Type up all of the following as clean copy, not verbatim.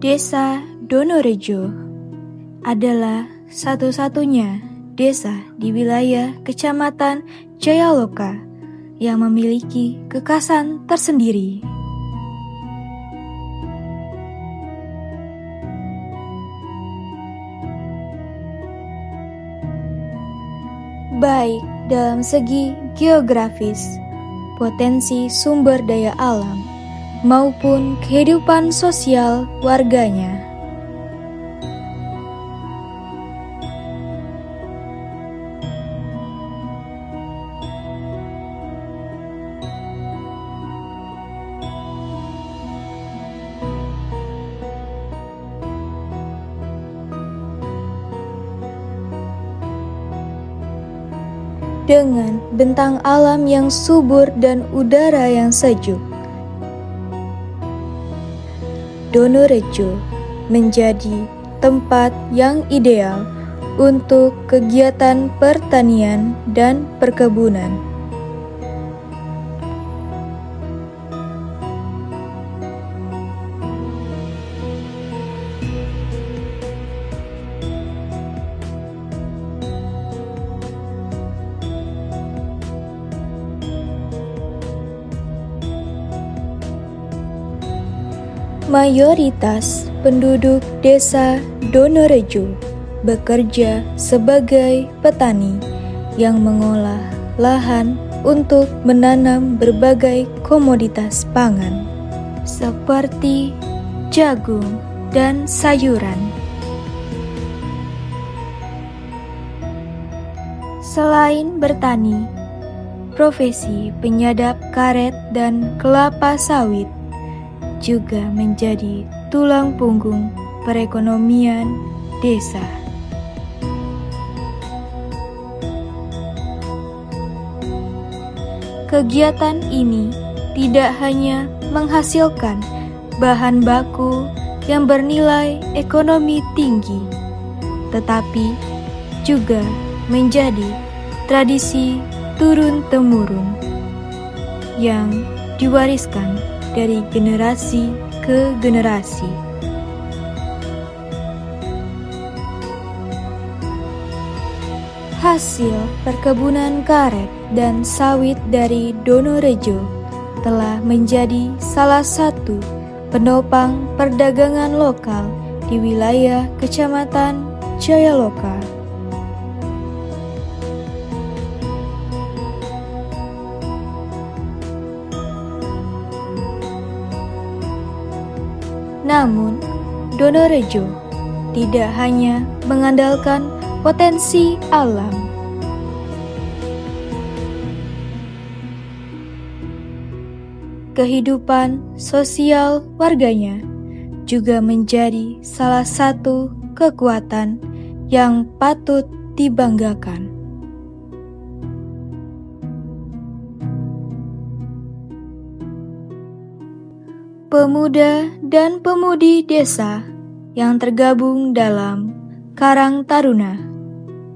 Desa Donorejo adalah satu-satunya desa di wilayah Kecamatan Jayaloka yang memiliki kekhasan tersendiri. Baik dalam segi geografis, potensi sumber daya alam, maupun kehidupan sosial warganya. Dengan bentang alam yang subur dan udara yang sejuk, Donorejo menjadi tempat yang ideal untuk kegiatan pertanian dan perkebunan. Mayoritas penduduk desa Donorejo bekerja sebagai petani yang mengolah lahan untuk menanam berbagai komoditas pangan seperti jagung dan sayuran. Selain bertani, profesi penyadap karet dan kelapa sawit juga menjadi tulang punggung perekonomian desa. Kegiatan ini tidak hanya menghasilkan bahan baku yang bernilai ekonomi tinggi, tetapi juga menjadi tradisi turun-temurun yang diwariskan dari generasi ke generasi. Hasil perkebunan karet dan sawit dari Donorejo telah menjadi salah satu penopang perdagangan lokal di wilayah Kecamatan Jayaloka. Namun, Donorejo tidak hanya mengandalkan potensi alam. Kehidupan sosial warganya juga menjadi salah satu kekuatan yang patut dibanggakan. Pemuda dan pemudi desa yang tergabung dalam Karang Taruna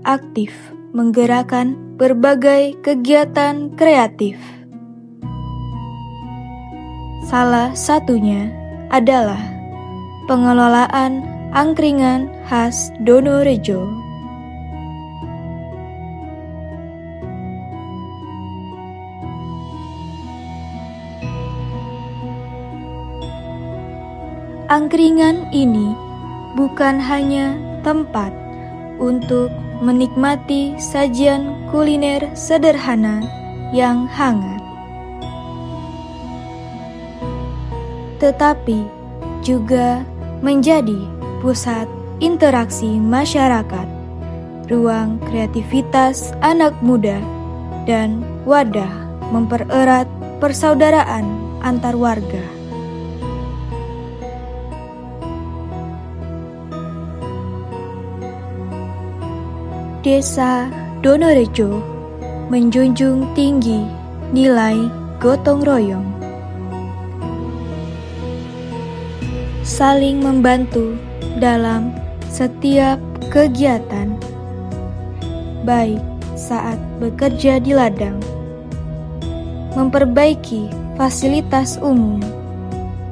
aktif menggerakkan berbagai kegiatan kreatif. Salah satunya adalah pengelolaan angkringan khas Donorejo. Angkringan ini bukan hanya tempat untuk menikmati sajian kuliner sederhana yang hangat, tetapi juga menjadi pusat interaksi masyarakat, ruang kreativitas anak muda, dan wadah mempererat persaudaraan antar warga. Desa Donorejo menjunjung tinggi nilai gotong royong, saling membantu dalam setiap kegiatan, baik saat bekerja di ladang, memperbaiki fasilitas umum,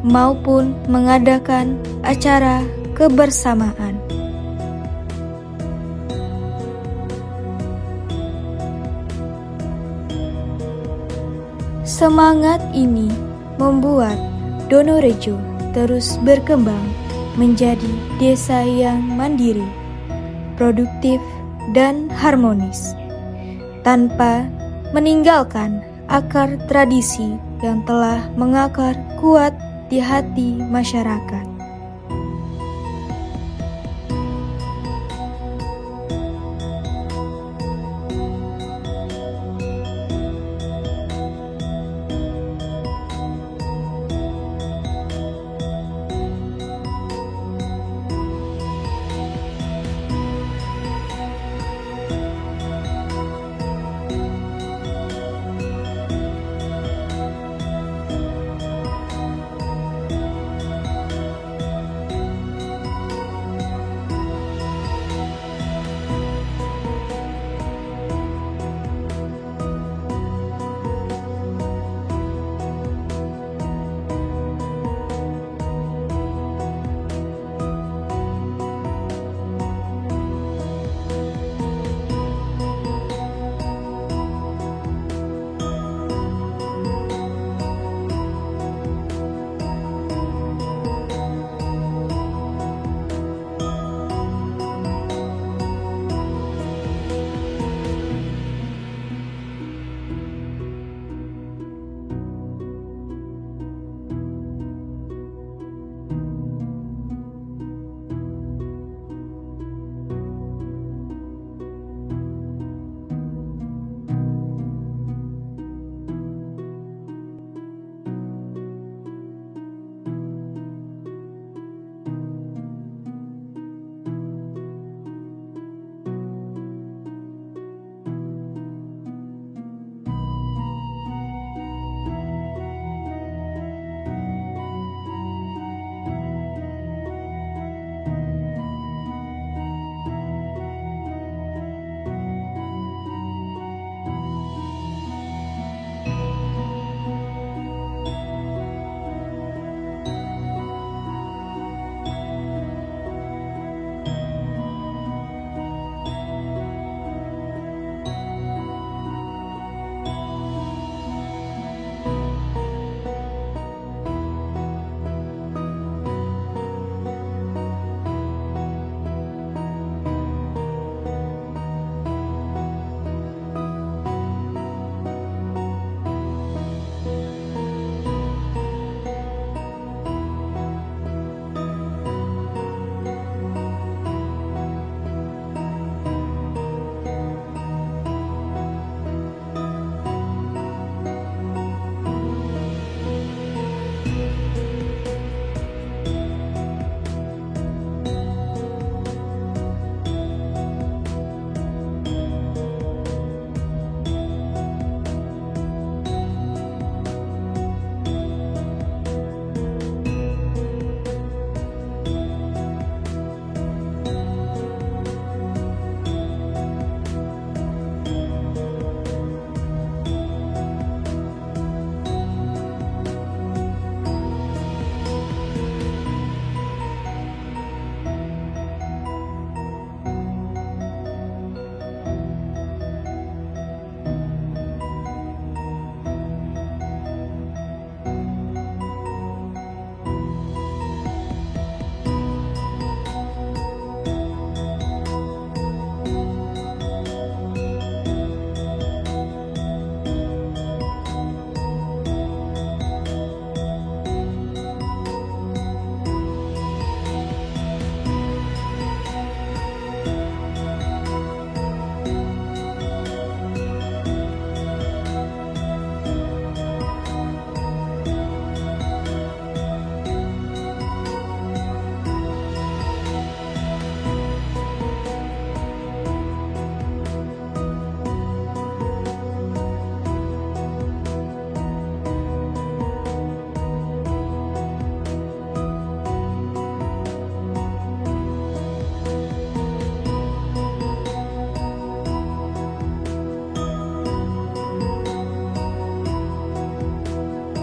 maupun mengadakan acara kebersamaan. Semangat ini membuat Donorejo terus berkembang menjadi desa yang mandiri, produktif, dan harmonis, tanpa meninggalkan akar tradisi yang telah mengakar kuat di hati masyarakat.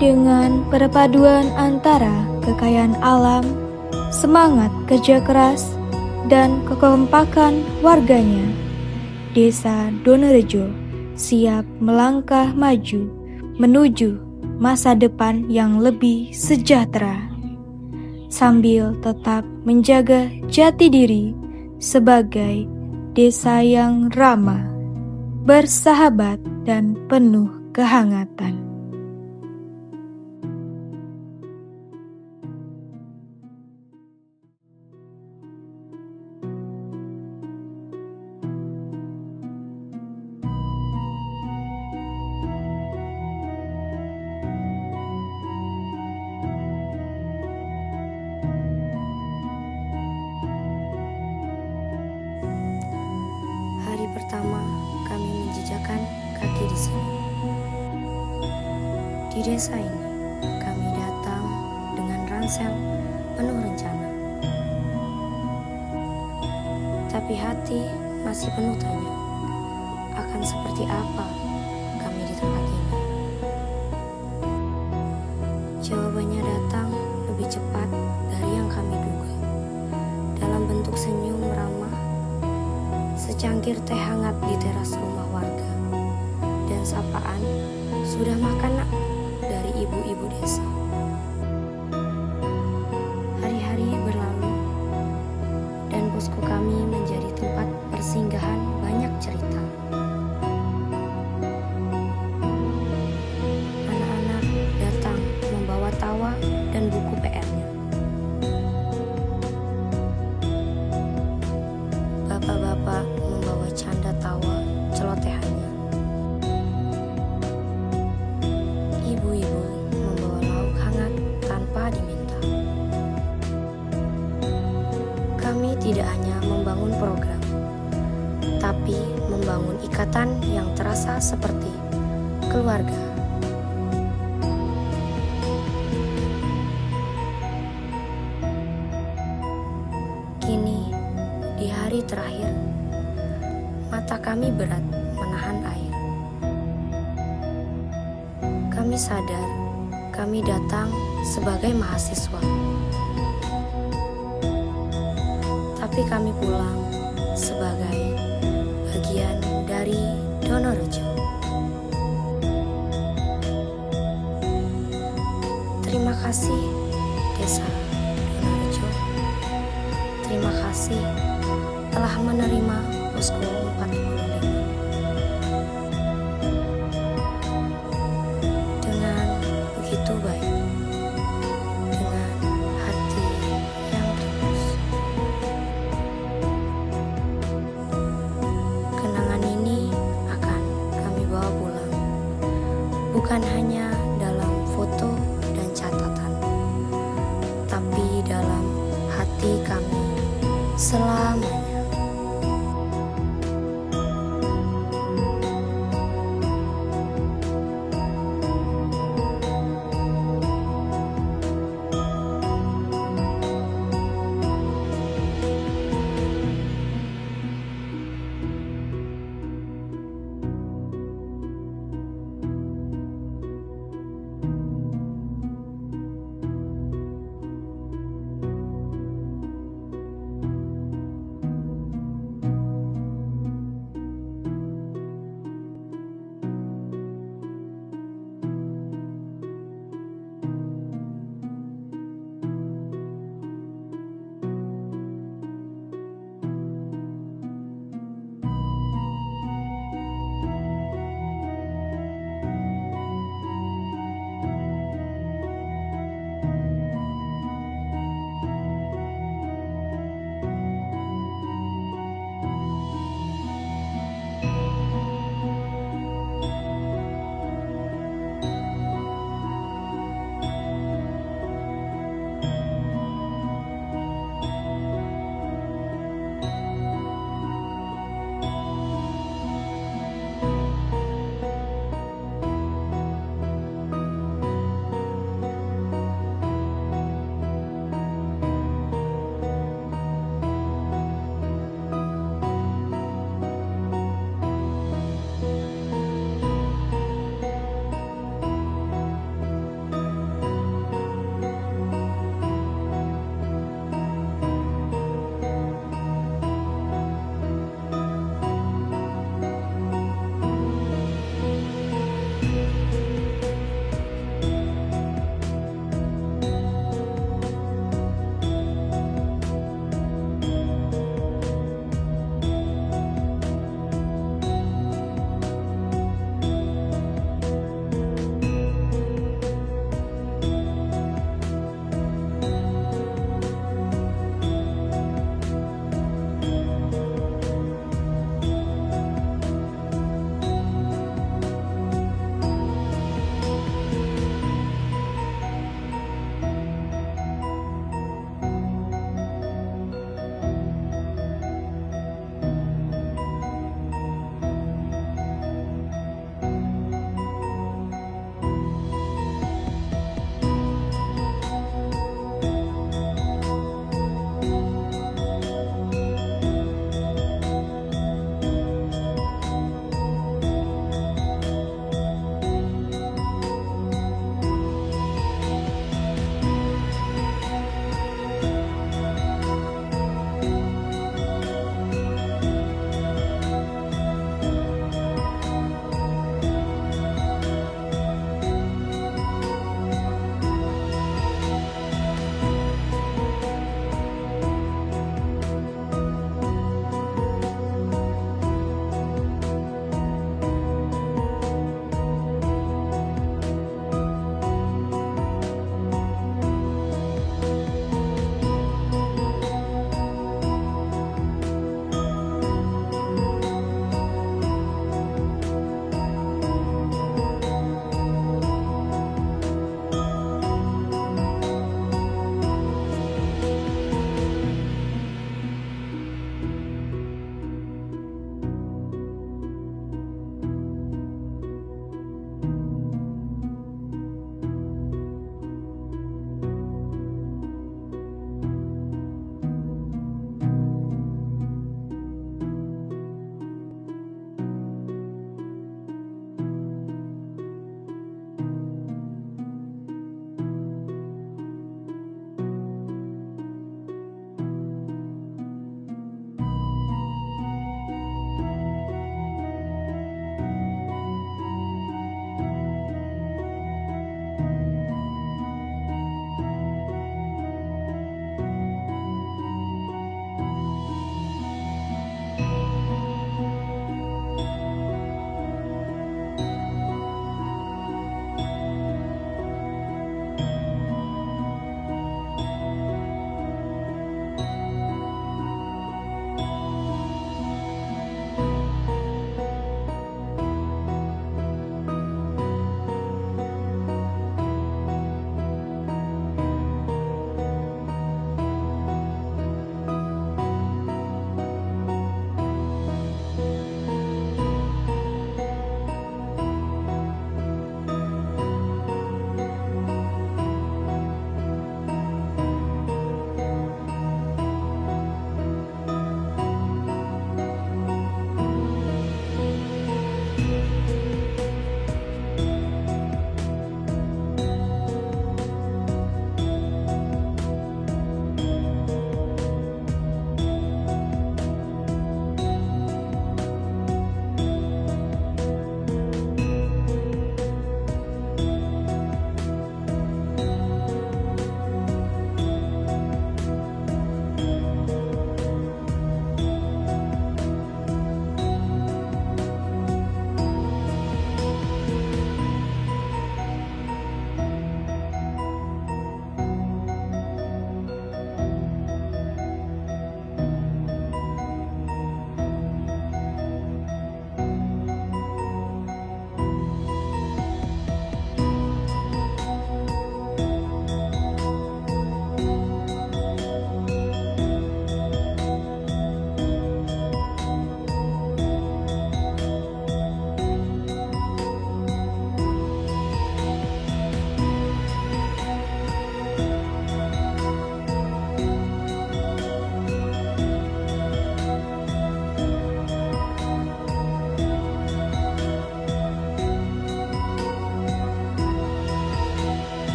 dengan perpaduan antara kekayaan alam, semangat kerja keras, dan kekompakan warganya, Desa Donorejo siap melangkah maju menuju masa depan yang lebih sejahtera, sambil tetap menjaga jati diri sebagai desa yang ramah, bersahabat, dan penuh kehangatan. Hari pertama kami menjejakkan kaki di sini. Di desa ini, kami datang dengan ransel penuh rencana. Tapi hati masih penuh tanya, akan seperti apa kami di tempat ini? Jawabannya datang lebih cepat dari yang kami duga. Dalam bentuk senyum ramah, secangkir teh hangat di teras rumah warga, dan sapaan, "Sudah makan nak?" dari ibu-ibu desa. Hari-hari berlalu, dan posko kami menjadi tempat persinggahan banyak cerita. Anak-anak datang membawa tawa dan buku PR-nya. Bapak-bapak membawa canda tawa celotehannya. Ibu-ibu membawa lauk hangat tanpa diminta. Kami tidak hanya membangun program, tapi membangun ikatan yang terasa seperti keluarga. Kini, di hari terakhir, mata kami berat menahan air. Kami sadar kami datang sebagai mahasiswa, tapi kami pulang sebagai bagian dari Donorejo. Terima kasih Desa Donorejo. Terima kasih telah menerima posko 45 dengan begitu baik, dengan hati yang tulus. Kenangan ini akan kami bawa pulang, bukan hanya dalam foto dan catatan, tapi dalam hati kami selamanya.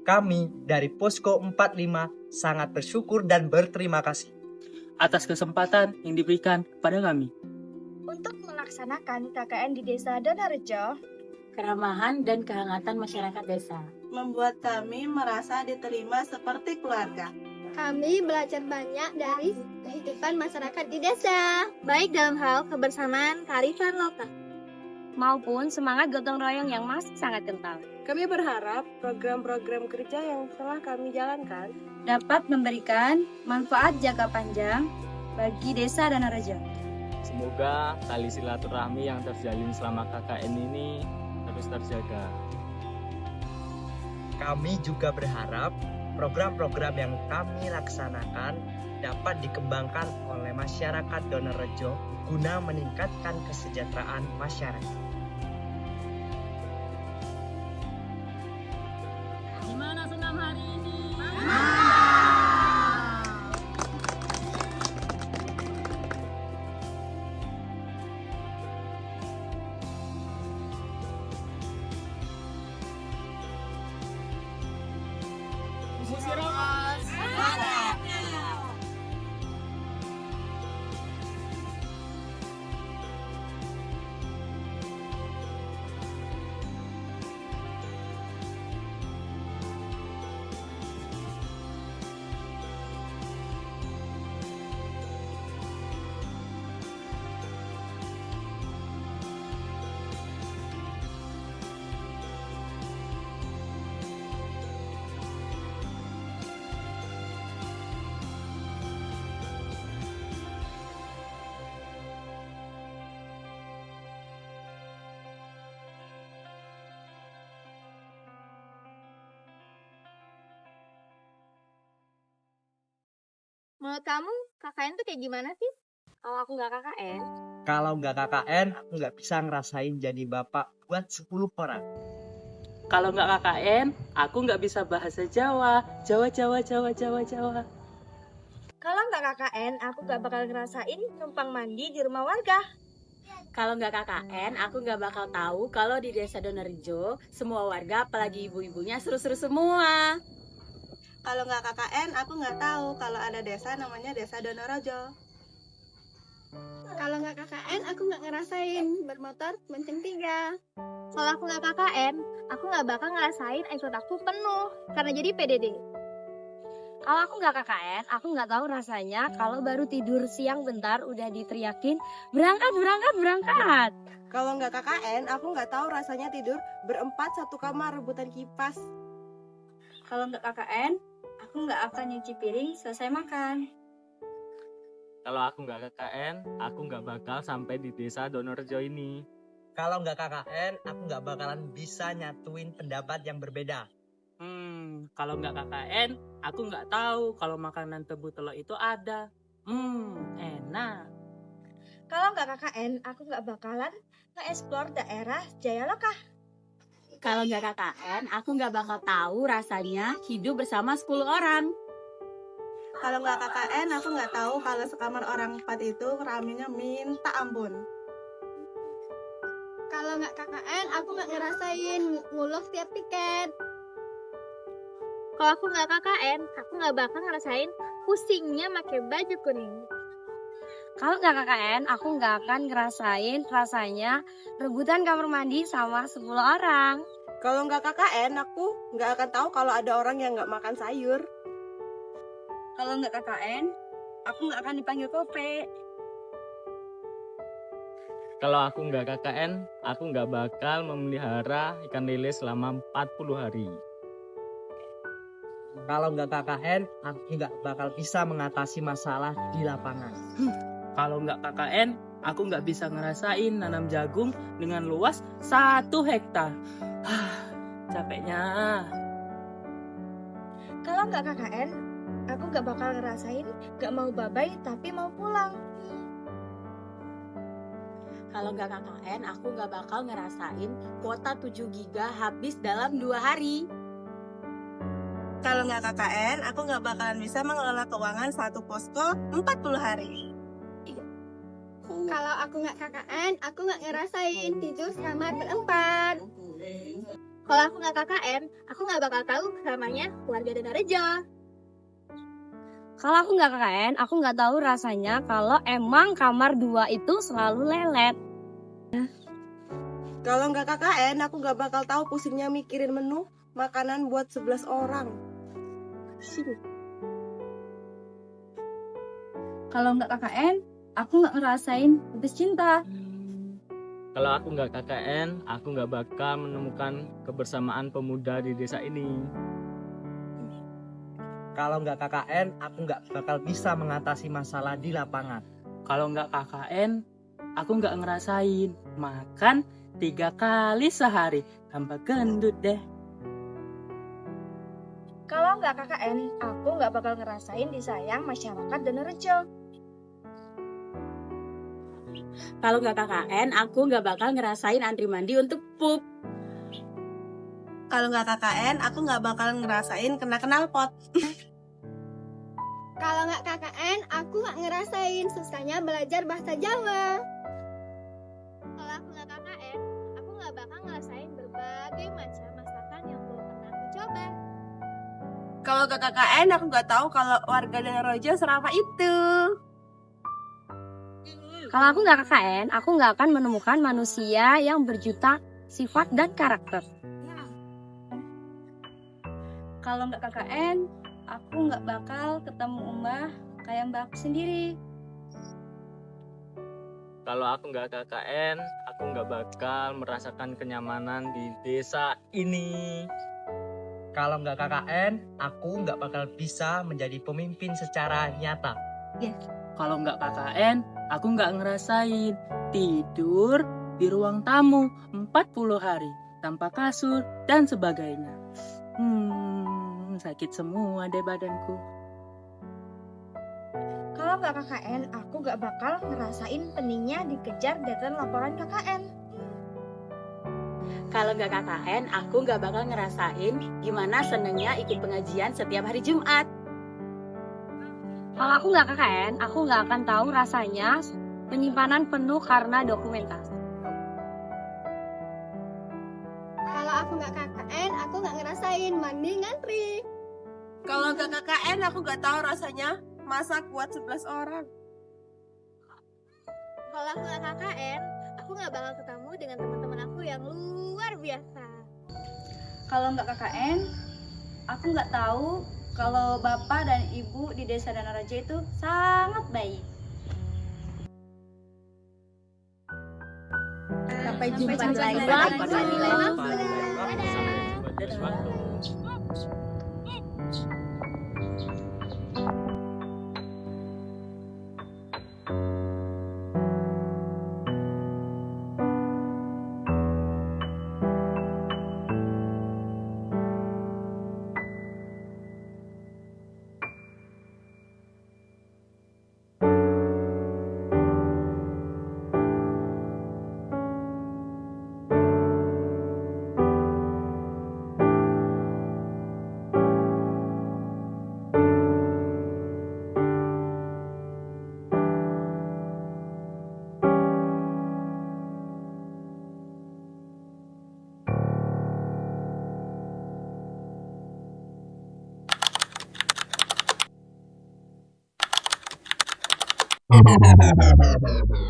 Kami dari Posko 45 sangat bersyukur dan berterima kasih atas kesempatan yang diberikan kepada kami. Untuk melaksanakan KKN di Desa Donorejo, Keramahan dan kehangatan masyarakat desa membuat kami merasa diterima seperti keluarga. kami belajar banyak dari kehidupan masyarakat di desa, baik dalam hal kebersamaan kearifan lokal maupun semangat gotong royong yang masih sangat kental. Kami berharap program-program kerja yang telah kami jalankan dapat memberikan manfaat jangka panjang bagi Desa Donorejo. Semoga tali silaturahmi yang terjalin selama KKN ini terus terjaga. Kami juga berharap program-program yang kami laksanakan dapat dikembangkan oleh masyarakat Donorejo guna meningkatkan kesejahteraan masyarakat. Gimana senam hari ini? Menurut kamu, KKN tuh kayak gimana sih? Kalau aku nggak KKN, Kalau nggak KKN, aku nggak bisa ngerasain jadi bapak buat 10 orang. Kalau nggak KKN, aku nggak bisa bahasa Jawa. Jawa. Kalau nggak KKN, aku nggak bakal ngerasain numpang mandi di rumah warga. Kalau nggak KKN, aku nggak bakal tahu kalau di Desa Donorejo semua warga, apalagi ibu-ibunya, seru-seru semua. Kalau nggak KKN, aku nggak tahu kalau ada desa namanya Desa Donorejo. Kalau nggak KKN, aku nggak ngerasain bermotor bonceng 3. Kalau aku nggak KKN, aku nggak bakal ngerasain iPhone aku penuh karena jadi PDD. kalau aku nggak KKN, aku nggak tahu rasanya kalau baru tidur siang bentar udah diteriakin berangkat. Kalau nggak KKN, aku nggak tahu rasanya tidur berempat satu kamar rebutan kipas. Kalau nggak KKN, aku nggak akan nyuci piring selesai makan. Kalau aku nggak KKN, aku nggak bakal sampai di Desa Donorejo ini. Kalau nggak KKN, aku nggak bakalan bisa nyatuin pendapat yang berbeda. Kalau nggak KKN, aku nggak tahu kalau makanan tebu telur itu ada. Enak. Kalau nggak KKN, aku nggak bakalan nge-explore daerah Jayaloka. Kalau nggak KKN, aku nggak bakal tahu rasanya hidup bersama 10 orang. Kalau nggak KKN, aku nggak tahu kalau sekamar orang 4 itu raminya minta ampun. Kalau nggak KKN, aku nggak ngerasain ngulek tiap piket. Kalau aku nggak KKN, aku nggak bakal ngerasain pusingnya pakai baju kuning. Kalau nggak KKN, aku nggak akan ngerasain rasanya rebutan kamar mandi sama 10 orang. Kalau nggak KKN, aku nggak akan tahu kalau ada orang yang nggak makan sayur. Kalau nggak KKN, aku nggak akan dipanggil kope. Kalau aku nggak KKN, aku nggak bakal memelihara ikan lele selama 40 hari. Kalau nggak KKN, aku nggak bakal bisa mengatasi masalah di lapangan. Kalau nggak KKN, aku nggak bisa ngerasain nanam jagung dengan luas 1 hektar. Capeknya. Kalau nggak KKN, aku nggak bakal ngerasain nggak mau babai tapi mau pulang. Kalau nggak KKN, aku nggak bakal ngerasain kuota 7 giga habis dalam 2 hari. Kalau nggak KKN, aku nggak bakalan bisa mengelola keuangan satu posko 40 hari. Kalau aku nggak KKN, aku nggak ngerasain tidur sekamar berempat. Kalau aku nggak KKN, aku nggak bakal tahu namanya keluarga Donorejo. Kalau aku nggak KKN, aku nggak tahu rasanya kalau emang kamar 2 itu selalu lelet. Kalau nggak KKN, aku nggak bakal tahu pusingnya mikirin menu makanan buat 11 orang. Kalau nggak KKN, aku nggak ngerasain putus cinta. Kalau aku nggak KKN, aku nggak bakal menemukan kebersamaan pemuda di desa ini. Kalau nggak KKN, aku nggak bakal bisa mengatasi masalah di lapangan. Kalau nggak KKN, aku nggak ngerasain makan 3 kali sehari, tambah gendut deh. Kalau nggak KKN, aku nggak bakal ngerasain disayang masyarakat Donorejo. Kalau nggak KKN, aku nggak bakal ngerasain antri mandi untuk pup. Kalau nggak KKN, aku nggak bakal ngerasain kena knalpot. Kalau nggak KKN, aku nggak ngerasain susahnya belajar bahasa Jawa. Kalau aku nggak KKN, aku nggak bakal ngerasain berbagai macam masakan yang belum pernah aku coba. Kalau nggak KKN, aku nggak tahu kalau warga Donorejo seramah itu. Kalau aku nggak KKN, aku nggak akan menemukan manusia yang berjuta sifat dan karakter. Kalau nggak KKN, aku nggak bakal ketemu Mbah kayak mbah aku sendiri. Kalau aku nggak KKN, aku nggak bakal merasakan kenyamanan di desa ini. Kalau nggak KKN, aku nggak bakal bisa menjadi pemimpin secara nyata. Kalau nggak KKN, aku nggak ngerasain tidur di ruang tamu 40 hari tanpa kasur dan sebagainya. Sakit semua deh badanku. Kalau nggak KKN, aku nggak bakal ngerasain peningnya dikejar deadline laporan KKN. Kalau nggak KKN, aku nggak bakal ngerasain gimana senengnya ikut pengajian setiap hari Jumat. Kalau aku nggak KKN, aku nggak akan tahu rasanya penyimpanan penuh karena dokumentasi. Kalau aku nggak KKN, aku nggak ngerasain mandi ngantri. Kalau nggak KKN, aku nggak tahu rasanya masak buat 11 orang. Kalau aku nggak KKN, aku nggak bakal ketemu dengan teman-teman aku yang luar biasa. Kalau nggak KKN, aku nggak tahu kalau bapak dan ibu di desa Donorejo itu sangat baik. Sampai jumpa lagi. Blah blah blah blah blah blah blah.